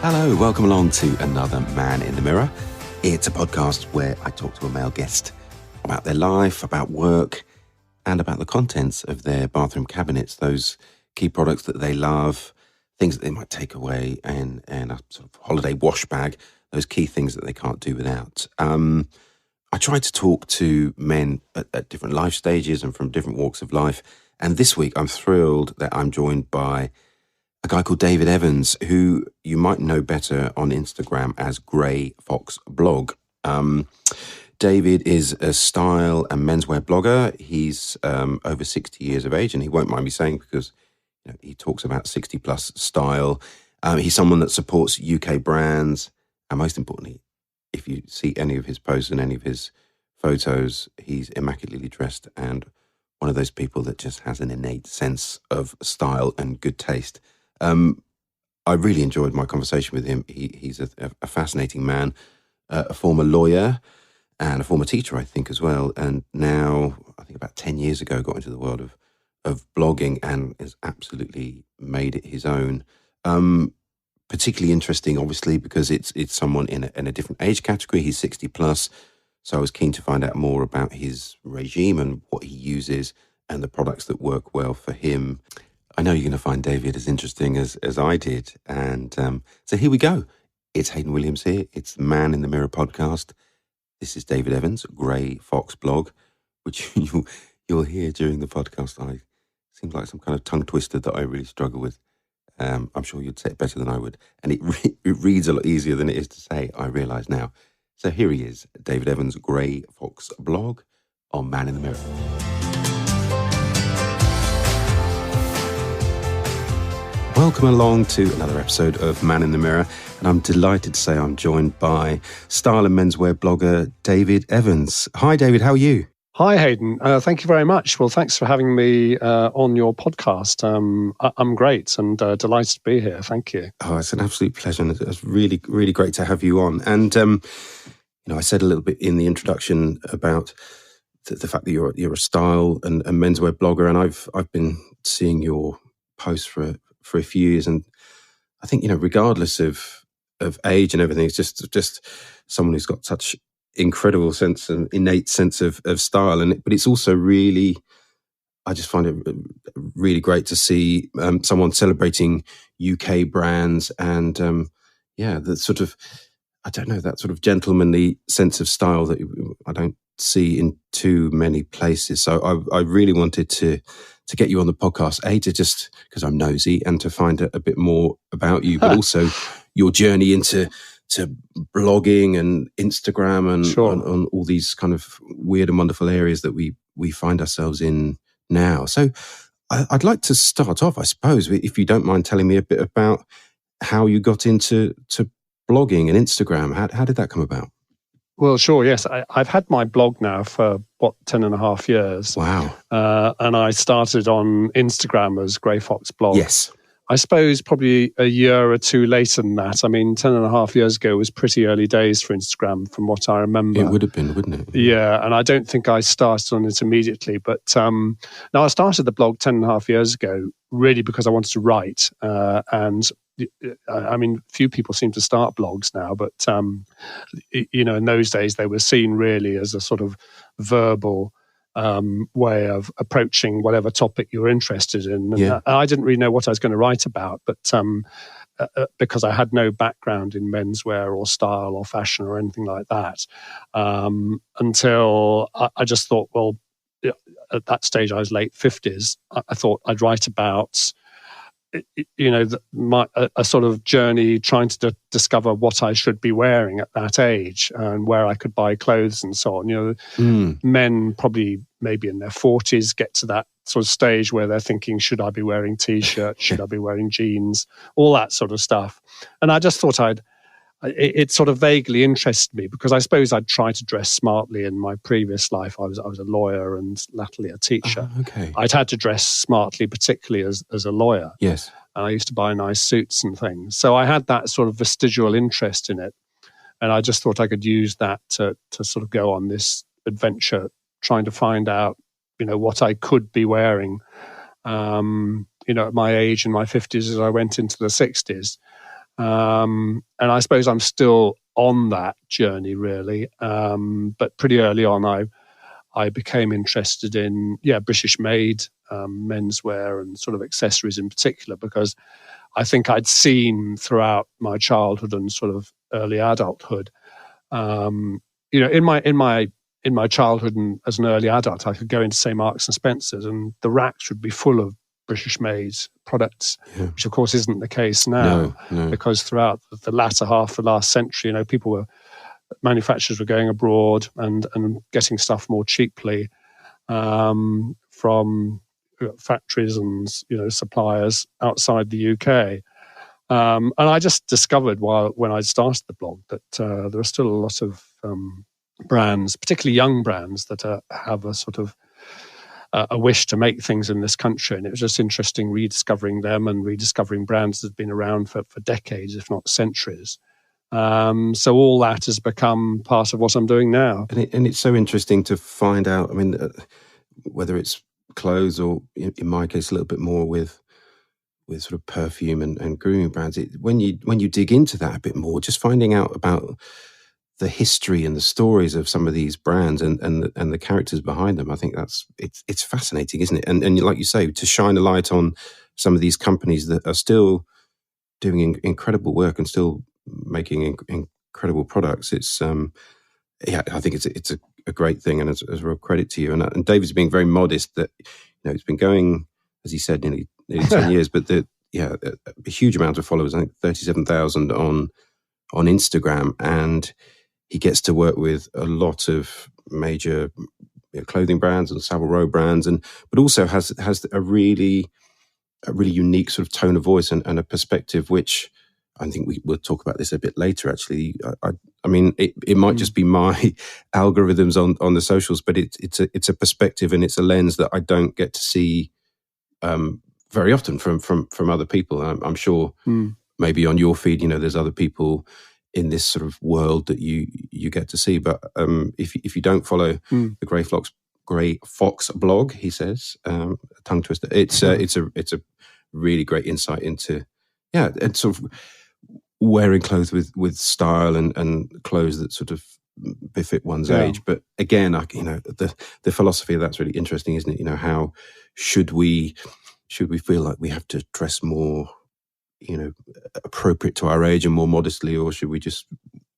Hello, welcome along to another Man in the Mirror. It's a podcast where I talk to a male guest about their life, about work, and about the contents of their bathroom cabinets, those key products that they love, things that they might take away, and a sort of holiday wash bag, those key things that they can't do without. I try to talk to men at different life stages and from different walks of life. And this week, I'm thrilled that I'm joined by a guy called David Evans, who you might know better on Instagram as Grey Fox Blog. David is a style and menswear blogger. He's over 60 years of age, and he won't mind me saying because he talks about 60 plus style. He's someone that supports UK brands, and most importantly, if you see any of his posts and any of his photos, he's immaculately dressed and one of those people that just has an innate sense of style and good taste. I really enjoyed my conversation with him. He's a fascinating man, a former lawyer and a former teacher, I think, as well. And now, I think about 10 years ago, got into the world of blogging and has absolutely made it his own. Particularly interesting, obviously, because it's someone in a different age category. He's 60 plus. So I was keen to find out more about his regime and what he uses and the products that work well for him. I know you're going to find David as interesting as I did. And so here we go. It's Hayden Williams here. It's the Man in the Mirror podcast. This is David Evans, Grey Fox Blog, which you'll hear during the podcast. Seems like some kind of tongue twister that I really struggle with. I'm sure you'd say it better than I would. And it reads a lot easier than it is to say, I realise now. So here he is, David Evans, Grey Fox Blog on Man in the Mirror. Welcome along to another episode of Man in the Mirror, and I'm delighted to say I'm joined by style and menswear blogger David Evans. Hi David, how are you? Hi Hayden, thank you very much. Well, thanks for having me on your podcast. I'm great and delighted to be here. Thank you. Oh, it's an absolute pleasure, and it's really, really great to have you on. And I said a little bit in the introduction about the fact that you're a style and menswear blogger, and I've been seeing your posts for a few years, and I think regardless of age and everything, it's just someone who's got such incredible sense and innate sense of style, but it's also really, I just find it really great to see someone celebrating UK brands and the sort of, I don't know, that sort of gentlemanly sense of style that I don't see in too many places. So I really wanted to get you on the podcast, to just because I'm nosy and to find a bit more about you, but also your journey into blogging and Instagram and Sure. on all these kind of weird and wonderful areas that we find ourselves in now. So I'd like to start off, I suppose, if you don't mind telling me a bit about how you got into blogging and Instagram. How did that come about? Well, sure, yes. I've had my blog now for, 10 and a half years. Wow. And I started on Instagram as Grey Fox Blog. Yes. I suppose probably a year or two later than that. I mean, 10 and a half years ago was pretty early days for Instagram from what I remember. It would have been, wouldn't it? Yeah, and I don't think I started on it immediately. But now I started the blog 10 and a half years ago really because I wanted to write. And I mean, few people seem to start blogs now, but, in those days they were seen really as a sort of verbal way of approaching whatever topic you were interested in. And I didn't really know what I was going to write about, but because I had no background in menswear or style or fashion or anything like that, until I just thought, well, at that stage I was late 50s, I thought I'd write about a sort of journey trying to discover what I should be wearing at that age and where I could buy clothes and so on. Men probably maybe in their 40s get to that sort of stage where they're thinking, should I be wearing T-shirts? Should I be wearing jeans? All that sort of stuff. And I just thought it sort of vaguely interested me because I suppose I'd tried to dress smartly in my previous life. I was a lawyer and latterly a teacher. Oh, okay. I'd had to dress smartly, particularly as a lawyer. Yes. And I used to buy nice suits and things. So I had that sort of vestigial interest in it. And I just thought I could use that to sort of go on this adventure, trying to find out, what I could be wearing, at my age in my 50s as I went into the 60s. And I suppose I'm still on that journey, really. But pretty early on, I became interested in, British-made menswear and sort of accessories in particular, because I think I'd seen throughout my childhood and sort of early adulthood, in my childhood and as an early adult, I could go into, say, Marks and Spencer's, and the racks would be full of British-made products, which of course isn't the case now, because throughout the latter half of the last century, manufacturers were going abroad and getting stuff more cheaply from factories and suppliers outside the UK. And I just discovered when I started the blog that there are still a lot of brands, particularly young brands, that have a sort of a wish to make things in this country. And it was just interesting rediscovering them and rediscovering brands that have been around for decades, if not centuries. So all that has become part of what I'm doing now. And it's so interesting to find out, whether it's clothes or, in my case, a little bit more with sort of perfume and grooming brands. When you dig into that a bit more, just finding out about the history and the stories of some of these brands and the characters behind them, I think it's fascinating, isn't it? And like you say, to shine a light on some of these companies that are still doing incredible work and still making incredible products. It's I think it's a great thing, and it's a real credit to you. And David's being very modest that it's been going, as he said, nearly 10 years, but a huge amount of followers. I think 37,000 on Instagram, and he gets to work with a lot of major clothing brands and Savile Row brands, but also has a really unique sort of tone of voice and a perspective, which I think we'll talk about this a bit later. Actually, it might just be my algorithms on the socials, but it's a perspective and it's a lens that I don't get to see very often from other people. I'm sure maybe on your feed, there's other people in this sort of world that you get to see. But if you don't follow the Grey Fox blog, he says, tongue twister. It's a really great insight into and sort of wearing clothes with style and clothes that sort of befit one's age. But again, the philosophy of that's really interesting, isn't it? How should we feel like we have to dress more appropriate to our age and more modestly, or should we just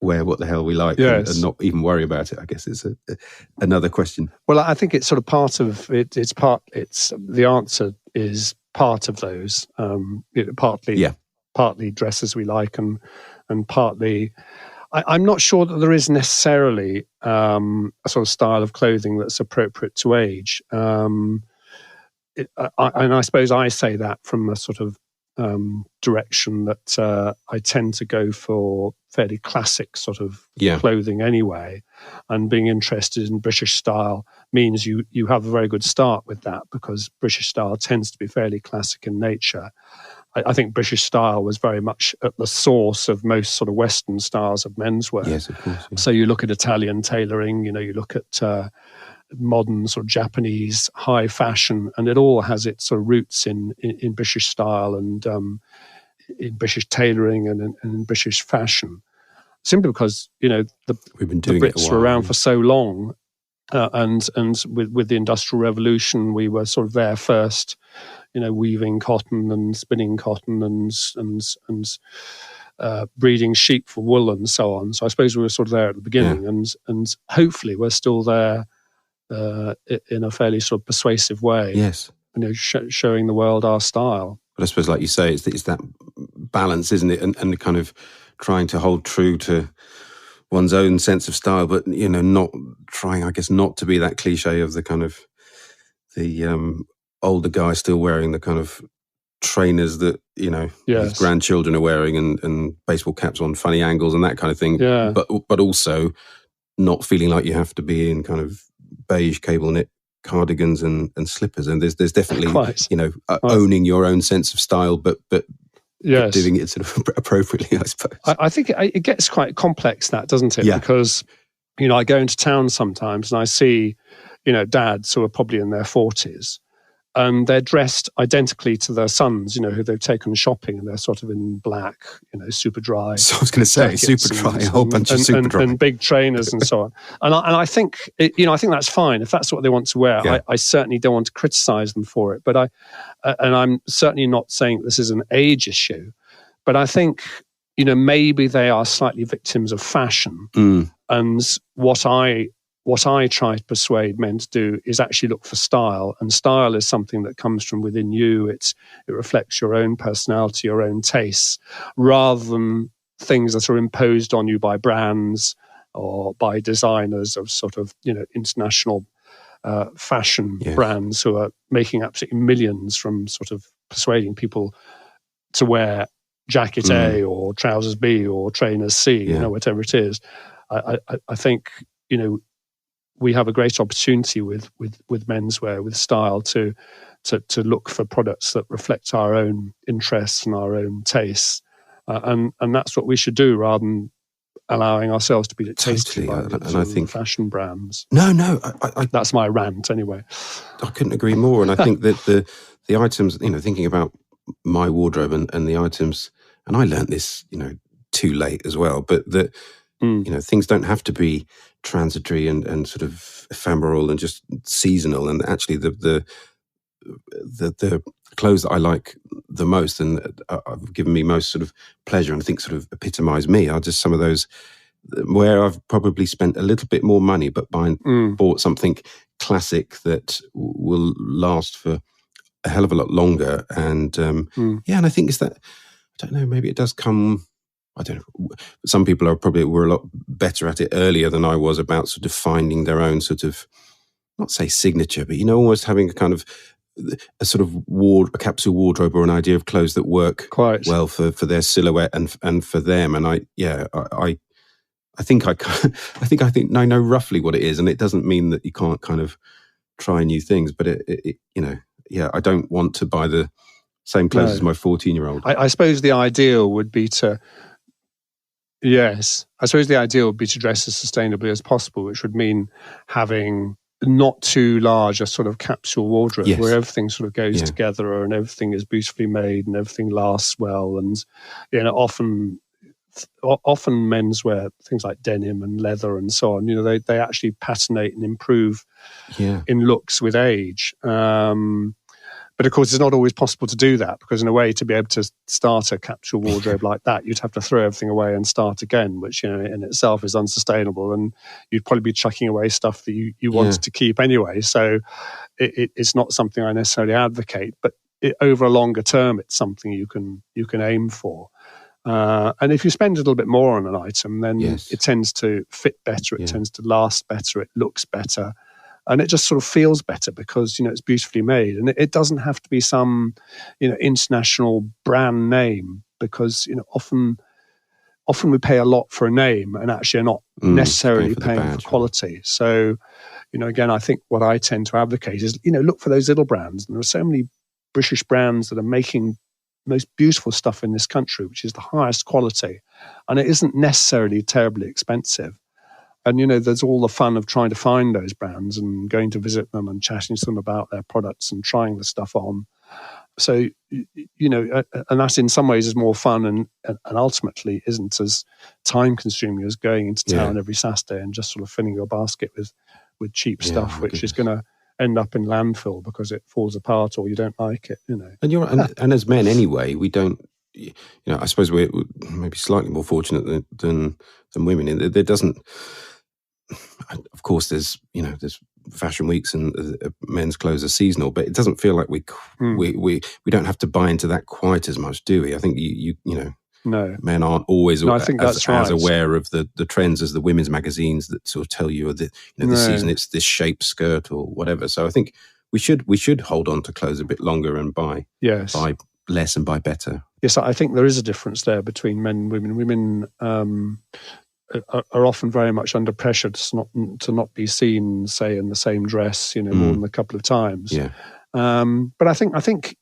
wear what the hell we like and not even worry about it? I guess it's another question. Well, I think it's sort of part of it. The answer is part of those. Partly dress as we like, and partly. I'm not sure that there is necessarily a sort of style of clothing that's appropriate to age. And I suppose I say that from a sort of direction that I tend to go for fairly classic sort of clothing anyway, and being interested in British style means you have a very good start with that, because British style tends to be fairly classic in nature. I think British style was very much at the source of most sort of Western styles of menswear. Yes, of course. Yeah. So you look at Italian tailoring, you look at modern sort of Japanese high fashion, and it all has its sort of roots in British style and in British tailoring and in British fashion. Simply because we've been doing the Brits were around for so long, and with the Industrial Revolution, we were sort of there first, weaving cotton and spinning cotton and breeding sheep for wool and so on. So I suppose we were sort of there at the beginning, and hopefully we're still there in a fairly sort of persuasive way. Yes, showing the world our style. But I suppose, like you say, it's that balance, isn't it? And kind of trying to hold true to one's own sense of style, but not trying, I guess, not to be that cliche of the kind of the older guy still wearing the kind of trainers that his grandchildren are wearing, and baseball caps on funny angles and that kind of thing. Yeah. But also not feeling like you have to be in kind of beige cable knit cardigans and slippers. And there's definitely owning your own sense of style, but doing it sort of appropriately, I suppose. I think it gets quite complex, that, doesn't it? Yeah. Because I go into town sometimes and I see dads who are probably in their 40s, and they're dressed identically to their sons, who they've taken shopping, and they're sort of in black, super dry. So I was going to say, super dry, a whole bunch of super dry. And big trainers and so on. And I think, I think that's fine. If that's what they want to wear, I certainly don't want to criticize them for it. But I'm certainly not saying this is an age issue. But I think, maybe they are slightly victims of fashion. And what I try to persuade men to do is actually look for style, and style is something that comes from within you. It reflects your own personality, your own tastes, rather than things that are imposed on you by brands or by designers of sort of, international fashion brands who are making absolutely millions from sort of persuading people to wear jacket A or trousers B or trainers C, whatever it is. I think, we have a great opportunity with menswear, with style, to look for products that reflect our own interests and our own tastes, and that's what we should do, rather than allowing ourselves to be dictated by the fashion brands. No, that's my rant anyway. I couldn't agree more, and I think that the items, thinking about my wardrobe and the items, and I learned this, too late as well, but that. Things don't have to be transitory and sort of ephemeral and just seasonal. And actually, the clothes that I like the most and have given me most sort of pleasure and I think sort of epitomise me are just some of those where I've probably spent a little bit more money, but bought something classic that will last for a hell of a lot longer. And and I think it's that, I don't know, maybe it does come. I don't know. Some people were a lot better at it earlier than I was about sort of finding their own sort of, not say signature, but almost having a kind of a sort of a capsule wardrobe or an idea of clothes that work well for their silhouette and for them. And I think I know roughly what it is, and it doesn't mean that you can't kind of try new things, but I don't want to buy the same clothes as my 14-year-old. I suppose the ideal would be to. Yes, I suppose the ideal would be to dress as sustainably as possible, which would mean having not too large a sort of capsule wardrobe where everything sort of goes together and everything is beautifully made and everything lasts well. And often menswear, things like denim and leather and so on, they actually patinate and improve in looks with age. But of course, it's not always possible to do that, because in a way, to be able to start a capsule wardrobe like that, you'd have to throw everything away and start again, which in itself is unsustainable, and you'd probably be chucking away stuff that you wanted to keep anyway. So it's not something I necessarily advocate, but over a longer term, it's something you can aim for. And if you spend a little bit more on an item, then it tends to fit better, it tends to last better, it looks better. And it just sort of feels better because, it's beautifully made. And it doesn't have to be some, international brand name, because, often we pay a lot for a name and actually are not necessarily paying for quality. So, again, I think what I tend to advocate is, look for those little brands. And there are so many British brands that are making most beautiful stuff in this country, which is the highest quality. And it isn't necessarily terribly expensive. And, there's all the fun of trying to find those brands and going to visit them and chatting to them about their products and trying the stuff on. So, and that in some ways is more fun and ultimately isn't as time consuming as going into town every Saturday and just sort of filling your basket with cheap stuff, which is going to end up in landfill because it falls apart or you don't like it, And and as men anyway, we don't, I suppose we're maybe slightly more fortunate than women. There doesn't, of course, there's fashion weeks and men's clothes are seasonal, but it doesn't feel like we don't have to buy into that quite as much, do we? I think no, men aren't always I think that's as aware of the trends as the women's magazines that sort of tell you that this season it's this shape skirt or whatever. So I think we should hold on to clothes a bit longer and buy less and buy better. Yes, I think there is a difference there between men and women. Women are often very much under pressure to not be seen, say, in the same dress, more than a couple of times. Yeah. But I think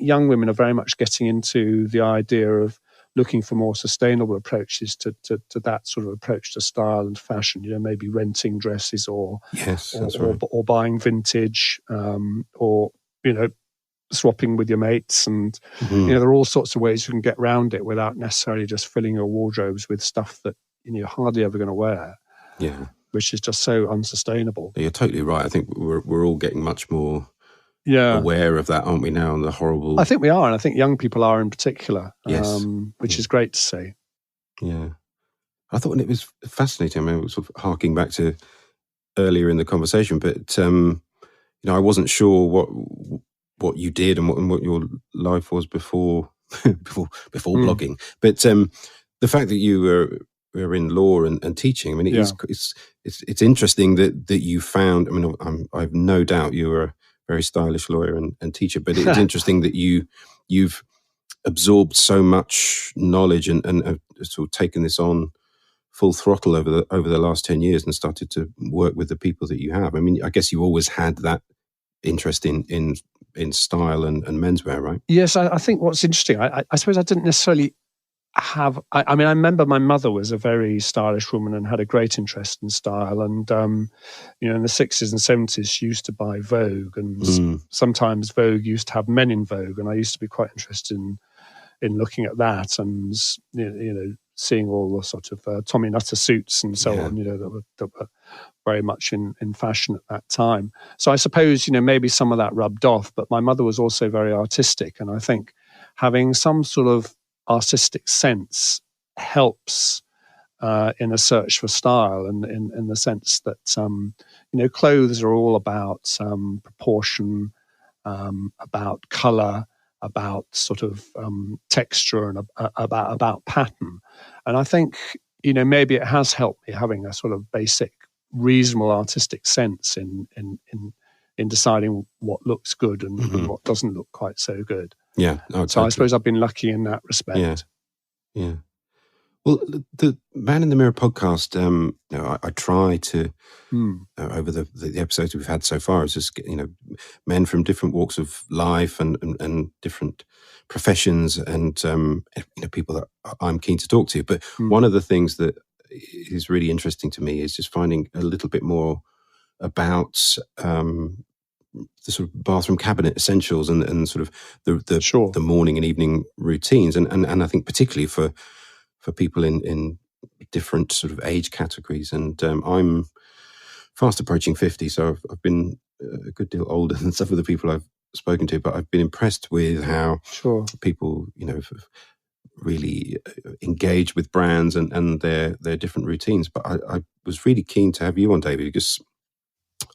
young women are very much getting into the idea of looking for more sustainable approaches to that sort of approach to style and fashion. Maybe renting dresses or buying vintage, or swapping with your mates, and there are all sorts of ways you can get around it without necessarily just filling your wardrobes with stuff that you're hardly ever going to wear. Yeah, which is just so unsustainable. You're totally right. I think we're all getting much more aware of that, aren't we now? And the horrible. I think we are, and I think young people are in particular. Yes, which is great to see. Yeah, I thought it was fascinating. I mean, sort of harking back to earlier in the conversation, but I wasn't sure what you did and what your life was before blogging. But the fact that you were in law and teaching, I mean, it's interesting that you found. I mean, I've no doubt you were a very stylish lawyer and teacher, but it's interesting that you've absorbed so much knowledge and sort of taken this on full throttle over the last 10 years and started to work with the people that you have. I mean, I guess you always had that interest in style and menswear, right? Yes, I think what's interesting, I suppose I didn't necessarily have, I mean, I remember my mother was a very stylish woman and had a great interest in style. And, in the 60s and 70s, she used to buy Vogue, and sometimes Vogue used to have men in Vogue. And I used to be quite interested in looking at that and, seeing all the sort of Tommy Nutter suits and so on, that were very much in fashion at that time. So I suppose, maybe some of that rubbed off, but my mother was also very artistic. And I think having some sort of artistic sense helps in a search for style, and in the sense that, clothes are all about proportion, about color, about sort of texture, and about pattern. And I think, maybe it has helped me having a sort of basic, reasonable artistic sense in deciding what looks good and what doesn't look quite so good. Yeah. No, so I suppose I've been lucky in that respect. Yeah. Well, the Man in the Mirror podcast, I try to, over the episodes we've had so far, it's just, men from different walks of life and different professions and, people that I'm keen to talk to. But one of the things that is really interesting to me is just finding a little bit more about the sort of bathroom cabinet essentials and sort of the morning and evening routines. And I think particularly for people in different sort of age categories. And I'm fast approaching 50, so I've been a good deal older than some of the people I've spoken to, but I've been impressed with how people, really engage with brands and their different routines. But I was really keen to have you on, David, because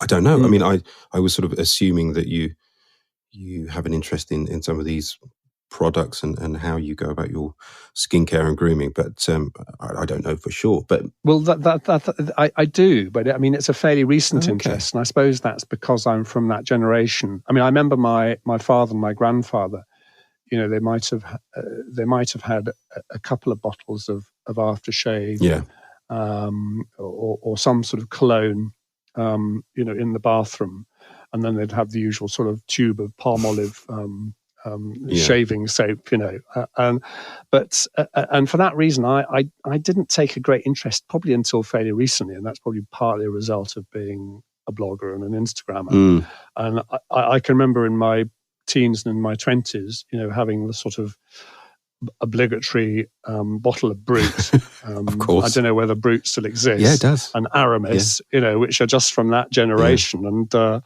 I don't know. I mean, I was sort of assuming that you have an interest in some of these products and how you go about your skincare and grooming, but I don't know for sure. But I do, but I mean, it's a fairly recent interest, and I suppose that's because I'm from that generation. I mean, I remember my father and my grandfather. They might have had a couple of bottles of aftershave, or some sort of cologne, in the bathroom, and then they'd have the usual sort of tube of palm olive shaving soap, and for that reason, I didn't take a great interest probably until fairly recently, and that's probably partly a result of being a blogger and an Instagrammer. And I can remember in my teens and in my 20s, having the sort of obligatory bottle of Brut. Of course. I don't know whether Brut still exists. Yeah, it does. And Aramis, which are just from that generation. Yeah. And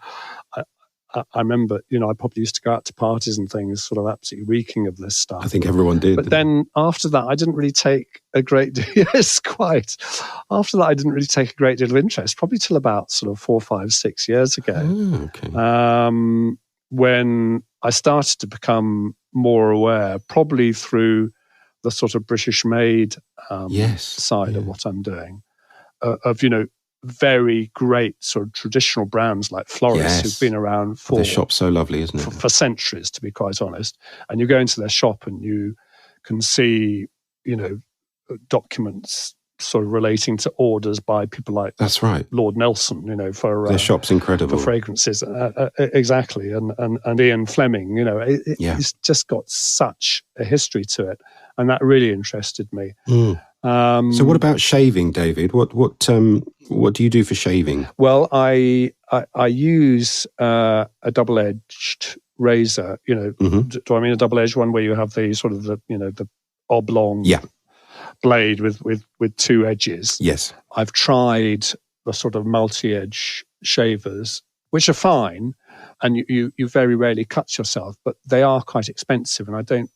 I remember, I probably used to go out to parties and things, sort of absolutely reeking of this stuff. I think everyone did. But then after that, I didn't really take a great deal. Yes, quite. After that, I didn't really take a great deal of interest, probably till about sort of 4, 5, 6 years ago. Oh, okay. When I started to become more aware, probably through the sort of British made side of what I'm doing, of, very great sort of traditional brands like Floris, who've been around for... Their shop's so lovely, isn't it? For centuries, to be quite honest. And you go into their shop and you can see, documents sort of relating to orders by people like Lord Nelson, for their shop's incredible for fragrances, exactly, and Ian Fleming, it's just got such a history to it, and that really interested me. So, what about shaving, David? What do you do for shaving? Well, I use a double-edged razor, do I mean a double-edged one where you have the sort of the oblong blade with two edges? Yes. I've tried the sort of multi-edge shavers, which are fine, and you very rarely cut yourself, but they are quite expensive, and I don't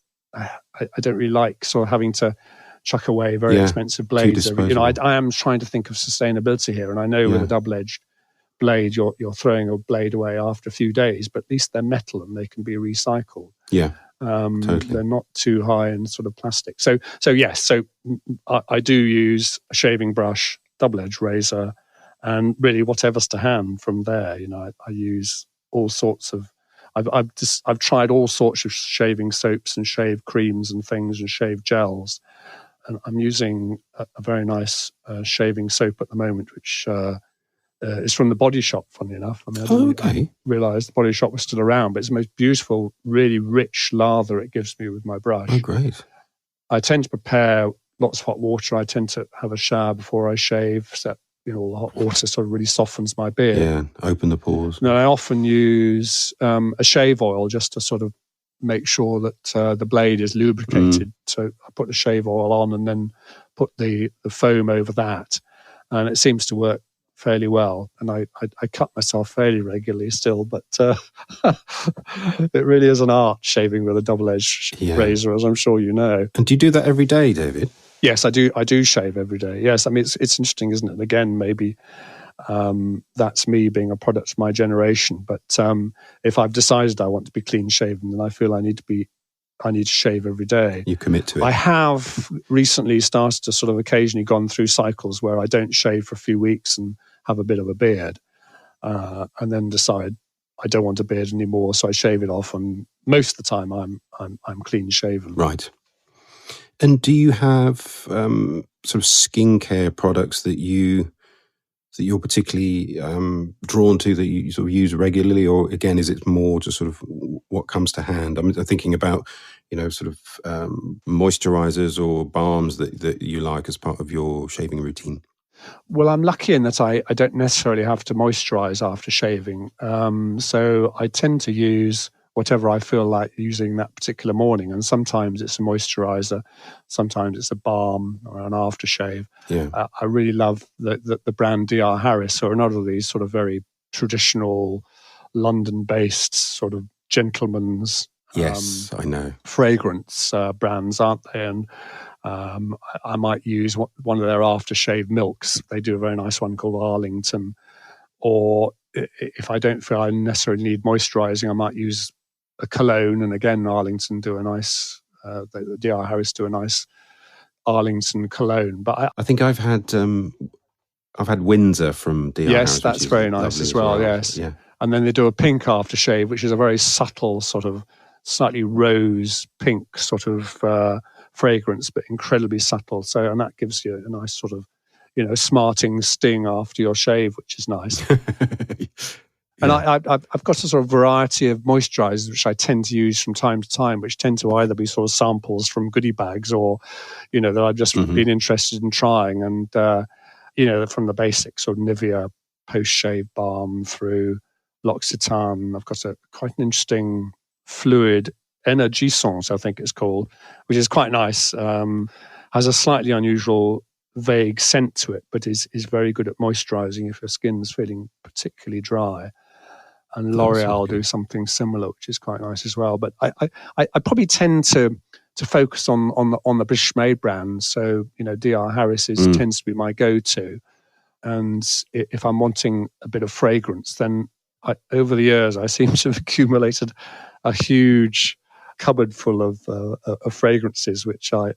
really like sort of having to chuck away very expensive blades. I am trying to think of sustainability here, and I know with a double-edged blade, you're throwing a blade away after a few days, but at least they're metal and they can be recycled. Yeah, totally. They're not too high in sort of plastic. So I do use a shaving brush, double-edged razor, and really whatever's to hand from there. I use all sorts of. I've tried all sorts of shaving soaps and shave creams and things and shave gels, and I'm using a very nice shaving soap at the moment, which is from the Body Shop. Funny enough, I didn't realise the Body Shop was still around, but it's the most beautiful, really rich lather it gives me with my brush. Oh, great! I tend to prepare lots of hot water. I tend to have a shower before I shave, so all the hot water sort of really softens my beard. Yeah, open the pores. And I often use a shave oil just to sort of make sure that the blade is lubricated. So I put the shave oil on and then put the foam over that, and it seems to work fairly well. And I cut myself fairly regularly still, but it really is an art shaving with a double-edged razor, as I'm sure you know. And do you do that every day, David? Yes, I do. I do shave every day. Yes, I mean it's interesting, isn't it? And again, maybe that's me being a product of my generation. But if I've decided I want to be clean shaven, then I feel I need to shave every day. You commit to it. I have recently started to sort of occasionally gone through cycles where I don't shave for a few weeks and have a bit of a beard, and then decide I don't want a beard anymore, so I shave it off. And most of the time, I'm clean shaven. Right. And do you have sort of skincare products that you're particularly drawn to, that you sort of use regularly, or again, is it more just sort of what comes to hand? I'm thinking about sort of moisturizers or balms that you like as part of your shaving routine. Well, I'm lucky in that I don't necessarily have to moisturize after shaving, so I tend to use whatever I feel like using that particular morning. And sometimes it's a moisturizer, sometimes it's a balm or an aftershave. Yeah. I really love the brand DR Harris, or another of these sort of very traditional London-based sort of gentleman's I know, fragrance brands, aren't they? And I might use one of their aftershave milks. They do a very nice one called Arlington. Or if I don't feel I necessarily need moisturizing, I might use a cologne. And again, Arlington do a nice, the DR Harris do a nice Arlington cologne. But I think I've had Windsor from DR Harris. Yes, that's very nice as well. Yes. Yeah. And then they do a pink aftershave, which is a very subtle sort of slightly rose pink sort of fragrance, but incredibly subtle. So, and that gives you a nice sort of, smarting sting after your shave, which is nice. And I've got a sort of variety of moisturizers, which I tend to use from time to time, which tend to either be sort of samples from goodie bags or, that I've just been interested in trying. And, from the basics of Nivea post-shave balm through L'Occitane. I've got quite an interesting fluid, Energissance, I think it's called, which is quite nice. Has a slightly unusual vague scent to it, but is very good at moisturizing if your skin's feeling particularly dry. And L'Oreal do something similar, which is quite nice as well. But I probably tend to focus on the British made brands. So DR Harris tends to be my go-to. And if I'm wanting a bit of fragrance, then over the years I seem to have accumulated a huge cupboard full of fragrances, which I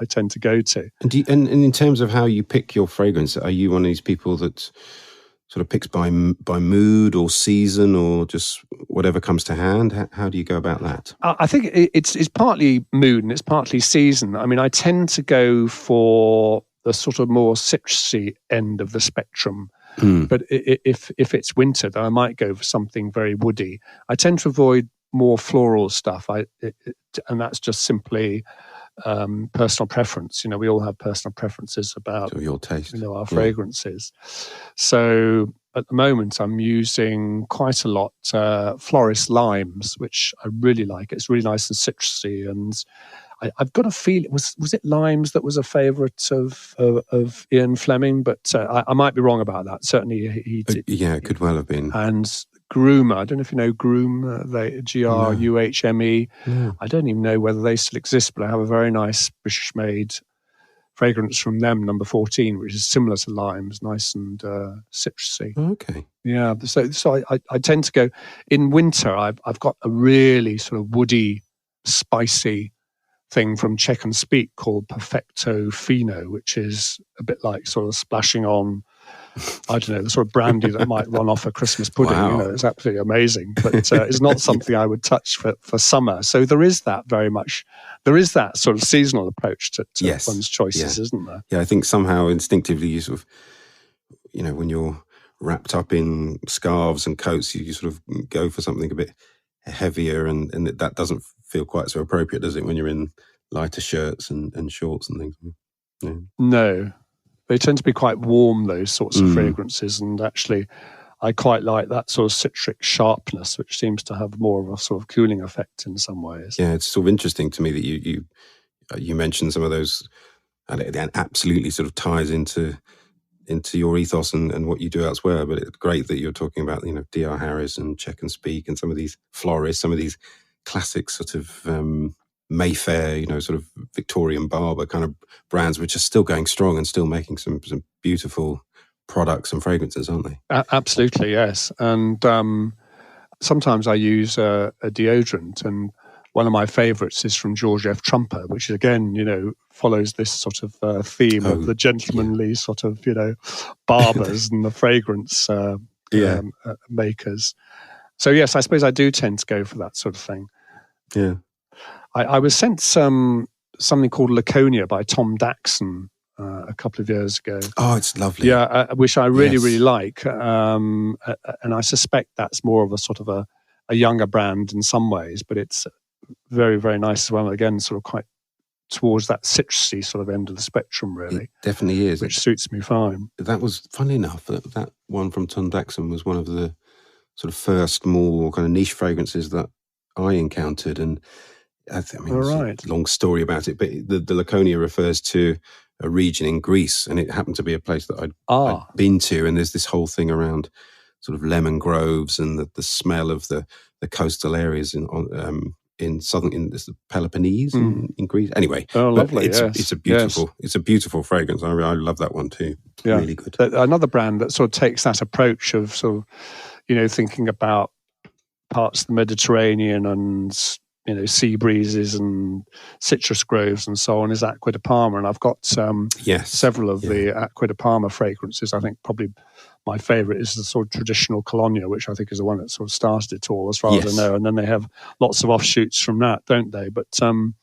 tend to go to. And in terms of how you pick your fragrance, are you one of these people that sort of picks by mood or season or just whatever comes to hand? How do you go about that? I think it's partly mood and it's partly season. I mean, I tend to go for the sort of more citrusy end of the spectrum. But if it's winter, then I might go for something very woody. I tend to avoid more floral stuff, and that's just simply personal preference. We all have personal preferences about your taste, our fragrances. So at the moment, I'm using quite a lot Floris limes, which I really like. It's really nice and citrusy, and I've got a feel was it limes that was a favourite of Ian Fleming, but I might be wrong about that. Certainly, he did. Yeah, it could well have been. And Gruhme, I don't know if you know Gruhme, Gruhme. No. I don't even know whether they still exist, but I have a very nice British-made fragrance from them, number 14, which is similar to limes, nice and citrusy. Okay. Yeah, so I tend to go in winter. I've got a really sort of woody, spicy thing from Czech and Speake called Perfecto Fino, which is a bit like sort of splashing on, I don't know, the sort of brandy that might run off a Christmas pudding. Wow. You know, it's absolutely amazing, but it's not something I would touch for summer. So there is that sort of seasonal approach to Yes. one's choices, isn't there? Yeah, I think somehow instinctively you sort of, when you're wrapped up in scarves and coats, you sort of go for something a bit heavier, and that doesn't feel quite so appropriate, does it, when you're in lighter shirts and shorts and things? Yeah. No, they tend to be quite warm, those sorts of fragrances, and actually I quite like that sort of citric sharpness, which seems to have more of a sort of cooling effect in some ways. Yeah, it's sort of interesting to me that you mentioned some of those, and it absolutely sort of ties into your ethos and what you do elsewhere. But it's great that you're talking about, D.R. Harris and Czech and Speake and some of these Floris, some of these classic sort of Mayfair, sort of Victorian barber kind of brands, which are still going strong and still making some beautiful products and fragrances, aren't they? Absolutely, yes. And sometimes I use a deodorant, and one of my favourites is from George F. Trumper, which again, follows this sort of theme of the gentlemanly sort of, barbers and the fragrance makers. So yes, I suppose I do tend to go for that sort of thing. Yeah. I was sent something called Laconia by Tom Daxon a couple of years ago. Oh, it's lovely. Yeah, which I really like. And I suspect that's more of a sort of a younger brand in some ways, but it's very, very nice as well. Again, sort of quite towards that citrusy sort of end of the spectrum, really. It definitely is. Which suits me fine. That was, funnily enough, that one from Tom Daxon was one of the sort of first more kind of niche fragrances that I encountered. And it's a long story about it, but the Laconia refers to a region in Greece, and it happened to be a place that I'd been to, and there's this whole thing around sort of lemon groves and the smell of the coastal areas in the Peloponnese in Greece. Anyway, lovely! It's a beautiful fragrance. I love that one too. Yeah. Really good. Another brand that sort of takes that approach of sort of thinking about parts of the Mediterranean and sea breezes and citrus groves and so on is Acqua di Parma, and I've got several of the Acqua di Parma fragrances. I think probably my favourite is the sort of traditional Colonia, which I think is the one that sort of started it all, as far as I know. And then they have lots of offshoots from that, don't they? But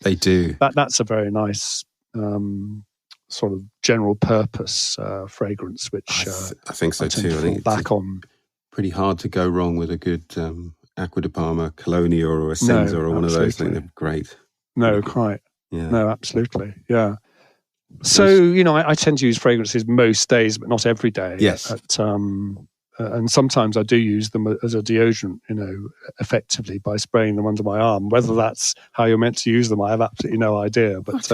they do. That's a very nice sort of general purpose fragrance, which I think so too. I think back on. Pretty hard to go wrong with a good Acqua di Parma, Colonia, or a Senza, or one of those. I think they're great. No, quite. Yeah. No, absolutely. Yeah. So, I tend to use fragrances most days, but not every day. Yes. And sometimes I do use them as a deodorant, effectively by spraying them under my arm. Whether that's how you're meant to use them, I have absolutely no idea. But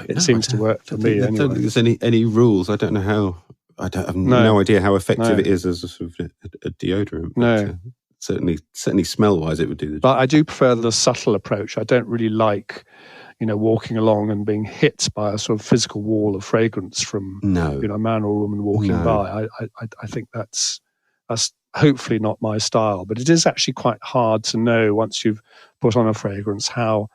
it seems to work for me anyway. I don't think there's any rules. I don't know how. I have no idea how effective it is as a sort of a deodorant. But, certainly smell-wise, it would do the job. But I do prefer the subtle approach. I don't really like, walking along and being hit by a sort of physical wall of fragrance from a man or a woman walking by. I think that's hopefully not my style. But it is actually quite hard to know once you've put on a fragrance how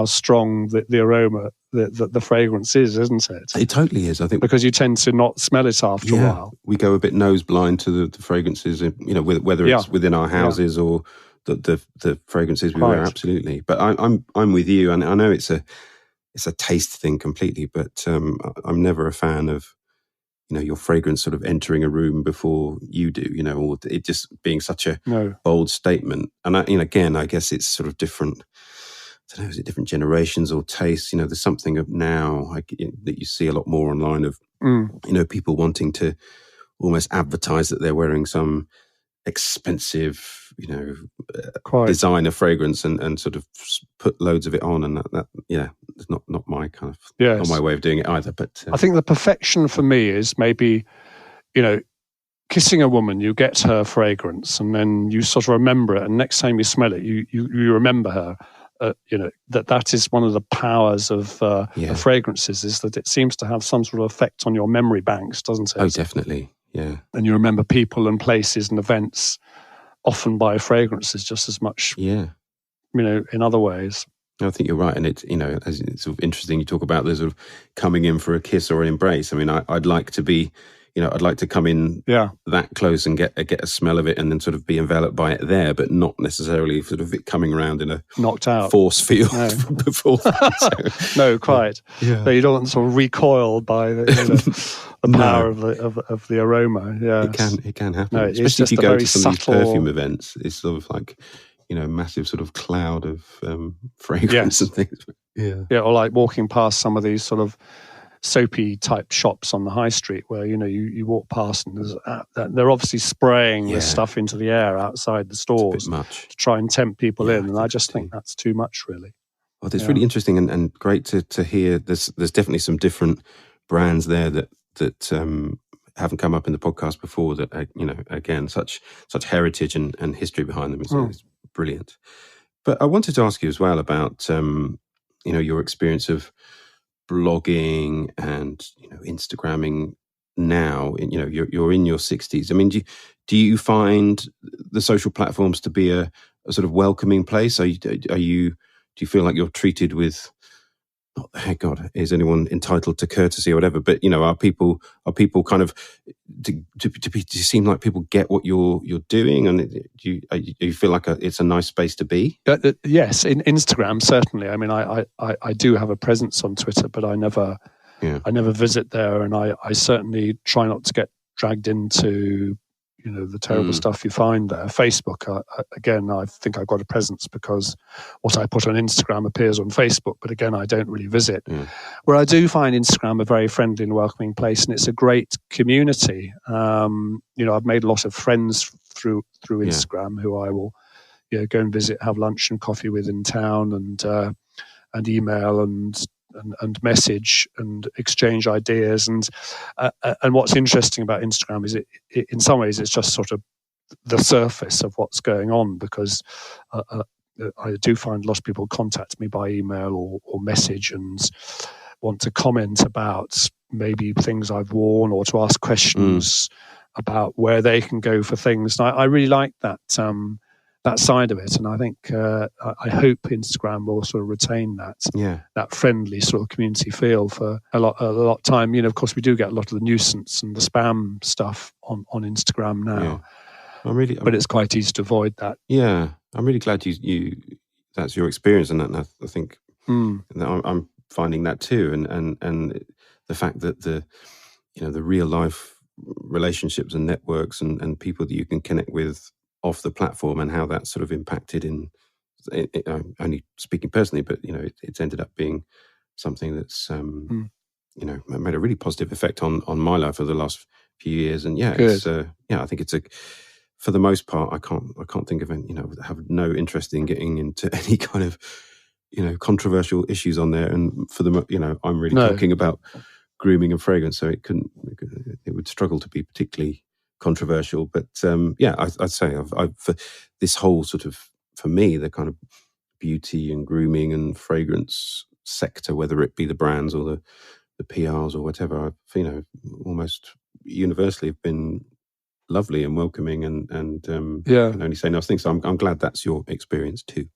strong the aroma, the fragrance is, isn't it? It totally is, I think. Because you tend to not smell it after a while. We go a bit nose blind to the fragrances, whether it's within our houses or the fragrances we wear, absolutely. But I'm with you, and I know it's a taste thing completely, but I'm never a fan of your fragrance sort of entering a room before you do, or it just being such a bold statement. And again, I guess it's sort of different. I don't know, is it different generations or tastes? There's something of now that you see a lot more online of, people wanting to almost advertise that they're wearing some expensive, Quite. designer fragrance and sort of put loads of it on, and that it's not my kind of not my way of doing it either. But I think the perfection for me is maybe, kissing a woman, you get her fragrance, and then you sort of remember it, and next time you smell it, you remember her. That is one of the powers of fragrances, is that it seems to have some sort of effect on your memory banks, doesn't it? Oh, definitely, yeah. And you remember people and places and events often by fragrances just as much. Yeah, in other ways. I think you're right, and it's it's sort of interesting. You talk about the sort of coming in for a kiss or an embrace. I mean, I'd like to be. I'd like to come in that close and get a smell of it, and then sort of be enveloped by it there, but not necessarily sort of it coming around in a knocked out force field before. No, quite. Yeah. So you don't want sort of recoiled by the power of the aroma. Yeah, it can happen. No, especially if you go to some of these perfume events. It's sort of like massive sort of cloud of fragrance and things. Yeah, or like walking past some of these sort of soapy type shops on the high street where you walk past and they're obviously spraying this stuff into the air outside the stores. It's a bit much to try and tempt people in, and I just think that's too much, really. Well, it's really interesting and great to hear. There's definitely some different brands there that haven't come up in the podcast before. That again, such heritage and history behind them. It's brilliant. But I wanted to ask you as well about your experience of blogging and Instagramming now. You're in your 60s. I mean, do you find the social platforms to be a sort of welcoming place? Do you feel like you're treated with, God, is anyone entitled to courtesy or whatever? But are people kind of do you seem like people get what you're doing, and do you feel like it's a nice space to be? Yes, in Instagram certainly. I mean, I do have a presence on Twitter, but I never visit there, and I certainly try not to get dragged into the terrible stuff you find there. Facebook, again, I think I've got a presence because what I put on Instagram appears on Facebook, but again, I don't really visit. Where I do find Instagram a very friendly and welcoming place, and it's a great community. I've made a lot of friends through Instagram who I will go and visit, have lunch and coffee with in town, and email and message and exchange ideas. And what's interesting about Instagram is it in some ways it's just sort of the surface of what's going on, because I do find a lot of people contact me by email or message and want to comment about maybe things I've worn, or to ask questions about where they can go for things. And I really like that side of it, and I think I hope Instagram will sort of retain that friendly sort of community feel for a lot of time. Of course, we do get a lot of the nuisance and the spam stuff on Instagram now. But it's quite easy to avoid that. Yeah, I'm really glad you that's your experience, and I think that I'm finding that too, and the fact that the real life relationships and networks and people that you can connect with off the platform, and how that's sort of impacted in only speaking personally, but it's ended up being something that's made a really positive effect on my life over the last few years. And it's I think it's for the most part, I can't think of any, have no interest in getting into any kind of controversial issues on there. And for the I'm really talking about grooming and fragrance, so it would struggle to be particularly controversial. But I'd say I've for this whole sort of, for me, the kind of beauty and grooming and fragrance sector, whether it be the brands or the PRs or whatever, I've almost universally have been lovely and welcoming, and can only say nice things. So I'm glad that's your experience too.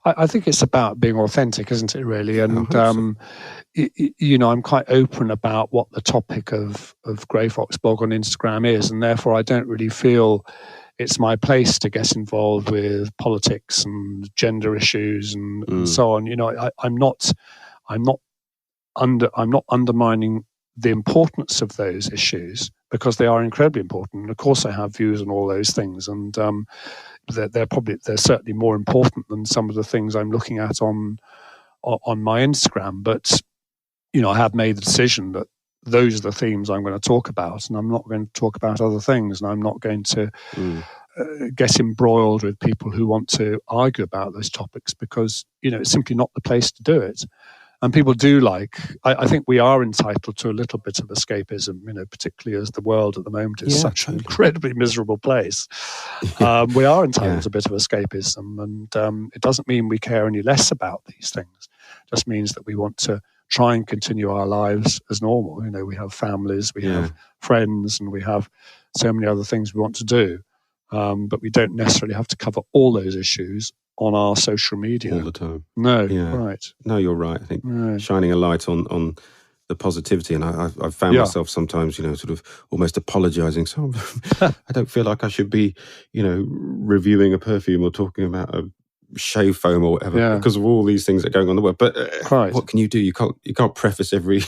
I think it's about being authentic, isn't it, really? And, I'm quite open about what the topic of Grey Fox blog on Instagram is, and therefore I don't really feel it's my place to get involved with politics and gender issues and so on. I'm not undermining the importance of those issues, because they are incredibly important. And of course I have views on all those things, and they're certainly more important than some of the things I'm looking at on my Instagram. But I have made the decision that those are the themes I'm going to talk about, and I'm not going to talk about other things, and I'm not going to get embroiled with people who want to argue about those topics, because, it's simply not the place to do it. And people do I think we are entitled to a little bit of escapism, particularly as the world at the moment is such an incredibly miserable place. We are entitled to a bit of escapism, and it doesn't mean we care any less about these things. It just means that we want to try and continue our lives as normal. We have families, we have friends, and we have so many other things we want to do. But we don't necessarily have to cover all those issues on our social media all the time. No, right. No, you're right. I think shining a light on the positivity, and I've found myself sometimes, sort of almost apologising. So I don't feel like I should be, reviewing a perfume or talking about a shave foam or whatever, because of all these things that are going on in the world. But what can you do? You can't preface every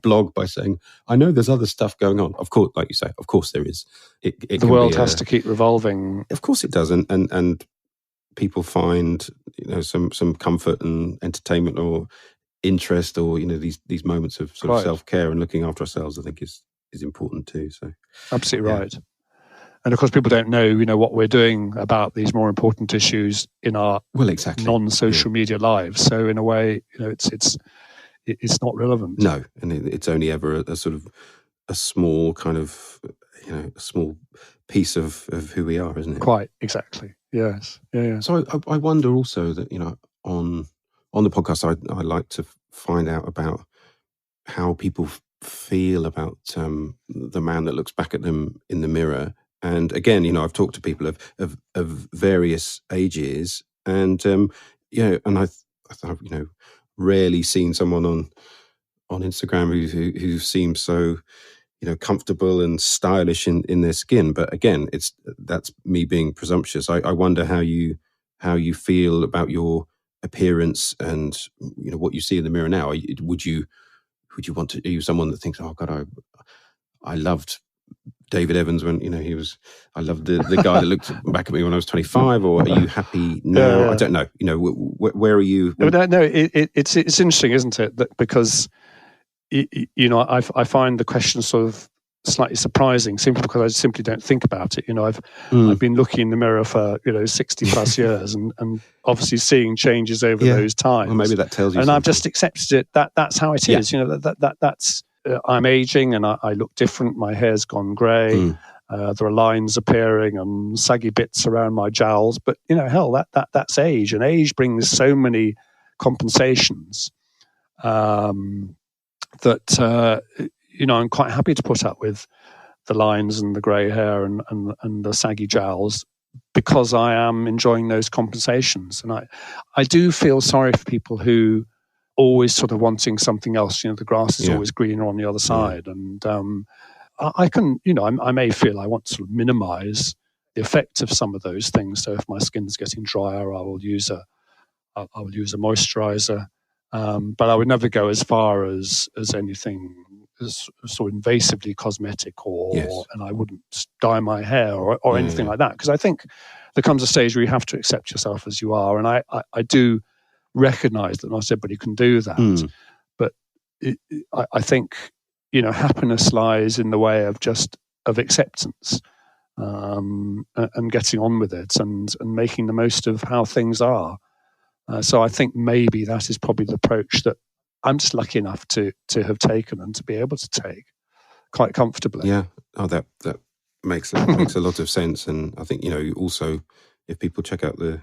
blog by saying, I know there's other stuff going on. Of course, like you say, of course there is. The world has to keep revolving. Of course it does, and people find some comfort and entertainment or interest, or these moments of sort of self-care and looking after ourselves, I think is important too. So absolutely right. And of course, people don't know, what we're doing about these more important issues in our non-social media lives. So in a way, it's not relevant. No, and it's only ever a sort of a small kind of a small piece of who we are, isn't it? Quite exactly. Yes. Yeah. So I wonder also that on the podcast, I like to find out about how people feel about the man that looks back at them in the mirror. And again, I've talked to people of various ages, and and I've rarely seen someone on Instagram who seems so comfortable and stylish in their skin. But again, that's me being presumptuous. I wonder how you feel about your appearance and what you see in the mirror now. Would you want to? Are you someone that thinks, oh God, I loved David Evans when he was. I loved the guy that looked back at me when I was 25. Or are you happy now? I don't know. Where are you? No, it's interesting, isn't it? That because I find the question sort of slightly surprising, simply because I simply don't think about it. I've been looking in the mirror for 60 plus years, and obviously seeing changes over those times. Well, maybe that tells you. And something. I've just accepted it. That's how it is. That's. I'm aging, and I look different. My hair's gone grey. There are lines appearing and saggy bits around my jowls. But hell, that's age, and age brings so many compensations. That I'm quite happy to put up with the lines and the grey hair and the saggy jowls, because I am enjoying those compensations. And I do feel sorry for people who always sort of wanting something else. The grass is always greener on the other side. And I can, I may feel I want to sort of minimize the effect of some of those things. So if my skin's getting drier, I will use a moisturizer. But I would never go as far as anything as sort of invasively cosmetic, and I wouldn't dye my hair or anything like that, because I think there comes a stage where you have to accept yourself as you are, and I do recognise that not everybody can do that. But I think happiness lies in the way of acceptance, and getting on with it, and making the most of how things are. So I think maybe that is probably the approach that I'm just lucky enough to have taken and to be able to take quite comfortably. Yeah. Oh, that makes a lot of sense. And I think, also if people check out the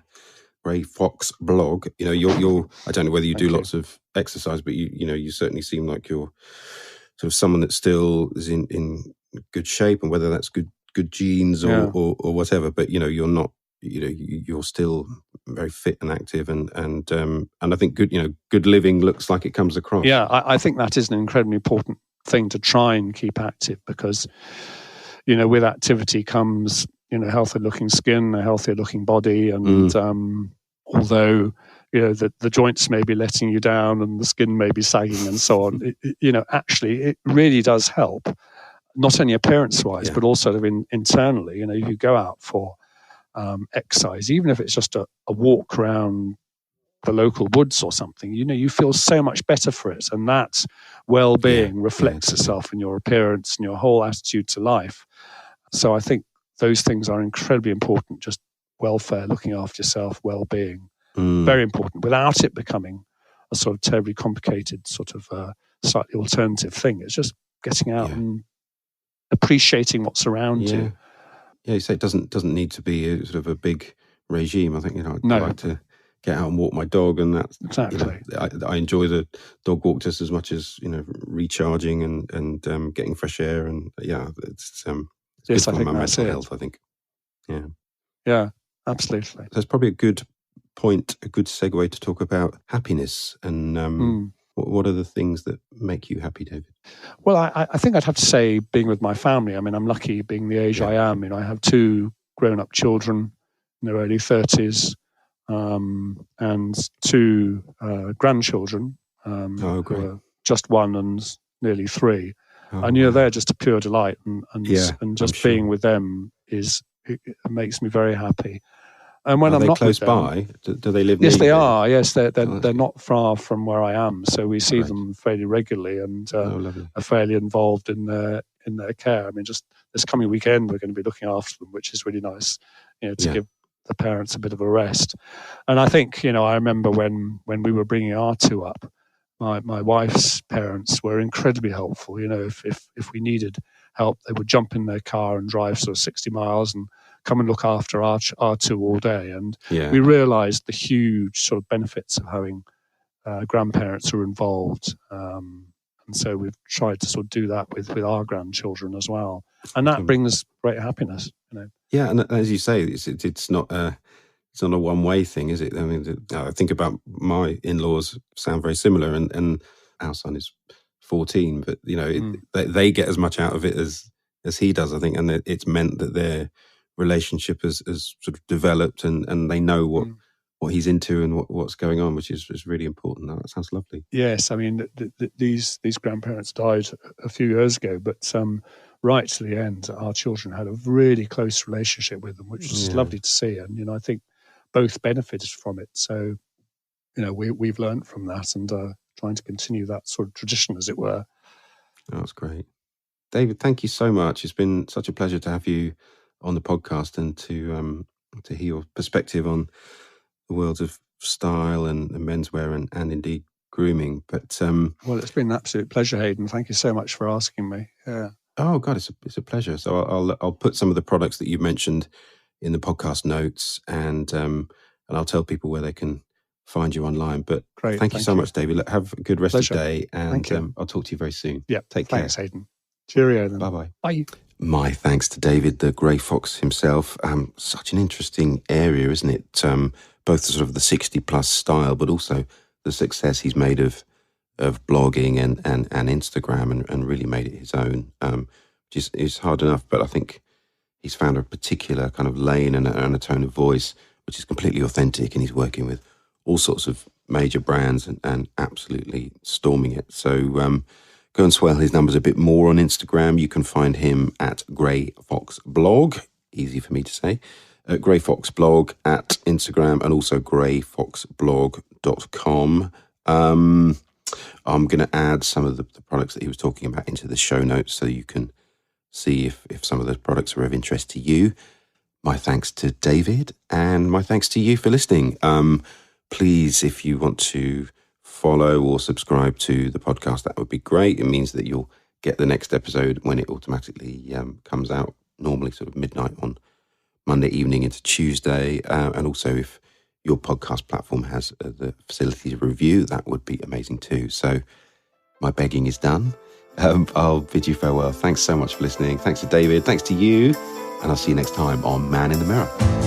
Ray Fox blog, you're I don't know whether you do lots of exercise, but you certainly seem like you're sort of someone that still is in good shape, and whether that's good genes or whatever, but you're not, you're still very fit and active, and I think good living looks like it comes across. Yeah, I think that is an incredibly important thing to try and keep active, because with activity comes healthier looking skin, a healthier looking body, and although the joints may be letting you down and the skin may be sagging and so on, actually it really does help, not only appearance wise but also internally. You go out for exercise, even if it's just a walk around the local woods or something, you feel so much better for it. And that well-being reflects itself in your appearance and your whole attitude to life. So I think those things are incredibly important. Just welfare, looking after yourself, well-being, very important, without it becoming a sort of terribly complicated sort of slightly alternative thing. It's just getting out and appreciating what's around you. Yeah, you say it doesn't need to be a sort of a big regime. I think, I like to get out and walk my dog, and that's exactly. I enjoy the dog walk just as much as recharging and getting fresh air, and it's good for my mental health, I think. Yeah, absolutely. That's probably a good point, a good segue to talk about happiness and what are the things that make you happy, David? Well, I think I'd have to say being with my family. I mean, I'm lucky being the age I am. I have 2 grown-up children in their early 30s and 2 grandchildren who are just 1 and nearly 3. And they're just a pure delight, and just being with them it makes me very happy. And when I'm not close with them, by, do they live near yes, they you? are. Yes, they're not far from where I am, so we see them fairly regularly and are fairly involved in their care. I mean, just this coming weekend, we're going to be looking after them, which is really nice, to give the parents a bit of a rest. And I think, I remember when we were bringing our 2 up, my wife's parents were incredibly helpful. If we needed help, they would jump in their car and drive sort of 60 miles and come and look after our 2 all day. And we realised the huge sort of benefits of having grandparents who are involved. And so we've tried to sort of do that with our grandchildren as well. And that brings great happiness. Yeah, and as you say, it's not a one-way thing, is it? I mean, I think about my in-laws sound very similar, and our son is 14, but they get as much out of it as he does, I think, and it's meant that their relationship has sort of developed, and they know what he's into and what's going on, which is really important. That sounds lovely. Yes, I mean these grandparents died a few years ago, but right to the end, our children had a really close relationship with them, which was lovely to see, and I think both benefited from it. So we've learned from that and trying to continue that sort of tradition, as it were. Oh, that's great, David. Thank you so much. It's been such a pleasure to have you on the podcast and to hear your perspective on the worlds of style and menswear and indeed grooming. But well, it's been an absolute pleasure, Hayden. Thank you so much for asking me. Yeah. Oh God, it's a pleasure. So I'll put some of the products that you mentioned in the podcast notes, and I'll tell people where they can find you online. But great, thank you so much, David. Have a good rest of the day, and I'll talk to you very soon. Yeah, take care. Thanks, Hayden. Cheerio then. Bye-bye. Bye. My thanks to David, the Grey Fox himself. Such an interesting area, isn't it? Both sort of the 60-plus style, but also the success he's made of blogging and Instagram and really made it his own, which is hard enough. But I think he's found a particular kind of lane and a tone of voice, which is completely authentic, and he's working with all sorts of major brands and absolutely storming it. So go and swell his numbers a bit more on Instagram. You can find him at Grey Fox Blog, easy for me to say, Grey Fox Blog at Instagram, and also greyfoxblog.com. I'm going to add some of the products that he was talking about into the show notes so you can see if some of those products are of interest to you. My thanks to David, and my thanks to you for listening. Please, if you want to follow or subscribe to the podcast, that would be great. It means that you'll get the next episode when it automatically comes out, normally sort of midnight on Monday evening into Tuesday. And also, if your podcast platform has the facility to review, that would be amazing too. So my begging is done. I'll bid you farewell. Thanks so much for listening. Thanks to David. Thanks to you. And I'll see you next time on Man in the Mirror.